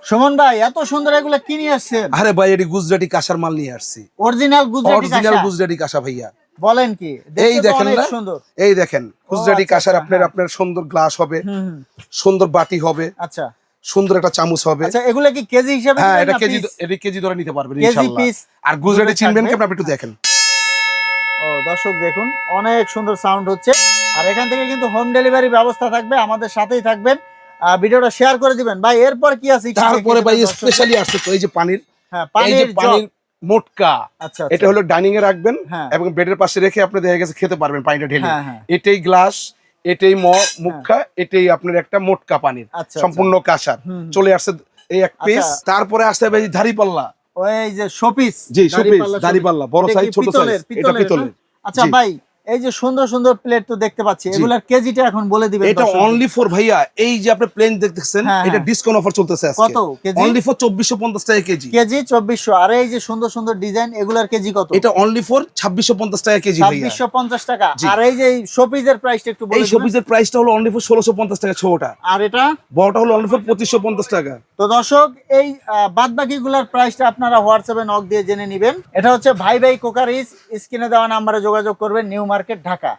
সুমন ভাই এত সুন্দর এগুলো কি নিয়ে আসছেন? আরে ভাই এটি গুজরাটি কাঁসার মাল নিয়ে আসছি। অরিজিনাল গুজরাটি কাঁসা? অরিজিনাল গুজরাটি কাঁসা ভাইয়া। বলেন কি? এই দেখতে তো দেখেন অনেক না, সুন্দর। এই দেখেন গুজরাটি আচ্ছা, কাঁসার আচ্ছা, আপনার হ্যাঁ। আপনার সুন্দর গ্লাস হবে, হুম। সুন্দর বাটি হবে, আচ্ছা সুন্দর একটা চামচ হবে। আচ্ছা, এগুলো কি কেজি হিসেবে হ্যাঁ, দিবেন এটা না কেজি, piece? এটা কেজি ধরে নিতে পারবেন কেজি ইনশাআল্লাহ। পিস আর গুজরাটি দুটোই চিনবেন থাকবে। কি আপনি একটু দেখেন। ও দর্শক দেখুন অনেক সুন্দর সাউন্ড হচ্ছে। আর এখান থেকে কিন্তু হোম ডেলিভারি ব্যবস্থা থাকবে, আমাদের সাথেই থাকবেন। ভিডিওটা শেয়ার করে দিবেন ভাই। এরপর কি আছে একটু দেখিয়ে তারপরে দেবেন ভাই দর্শকদের। স্পেশালি আসছে তো এই যে পানির, হ্যাঁ, এই যে পানির জগ। পানির মোটকা। আচ্ছা এটা হলো ডাইনিং এ রাখবেন হ্যাঁ। এবং বেডের পাশে রেখে আপনি দেখা গেছে খেতে পারবেন পানিটা ঢেলে। হ্যাঁ, হ্যাঁ। এটাই গ্লাস, এটাই মুখা, এটাই আপনার একটা মোটকা পানির আচ্ছা, সম্পূর্ণ কাঁসার। হুম। চলে আসছে এই এক পিস। আচ্ছা। তারপরে আসছে ভাই ধারি পাল্লা। ওই যে শোপিস, জি, শোপিস, দাঁড়িপাল্লা দাঁড়িপাল্লা, শোপিস। বড় এটা সাইজ কি ছোট সাইজ, পিতলের? এটা পিতলের না? পিতলের। আচ্ছা জি। ভাই, এই যে সুন্দর সুন্দর প্লেট তো দেখতে পাচ্ছি, জি। এগুলার কেজিটা এখন বলে দিবেন এটা দর্শকদের। অনলি ফর ভাইয়া, এই যে আপনি প্লেন দেখতেছেন হ্যাঁ, এটা হ্যাঁ। ডিসকাউন্ট অফার চলতেছে আজকে। কত কেজি? অনলি ফর 2450 টাকা কেজি। কেজি 2400। আর এই যে সুন্দর সুন্দর ডিজাইন, এগুলার কেজি কত? এটা অনলি ফর 2650 টাকা কেজি ভাইয়া। 2650 টাকা। জি। আর এই যে শোপিসের প্রাইসটা একটু বলে এই দিবেন। শোপিসের প্রাইসটা হলো অনলি ফর 1650 টাকা ছোটটা। আর এটা বড়টা হলো অনলি ফর 2550 টাকা। তো দর্শক এই বাদ বাকি গুলার প্রাইসটা আপনারা হোয়াটসঅ্যাপে নক দিয়ে জেনে নেবেন। এটা হচ্ছে ভাই ভাই কুকারিজ। স্ক্রিনে দেওয়া নাম্বারে যোগাযোগ করবেন, নিউ মার্কেট, ঢাকা।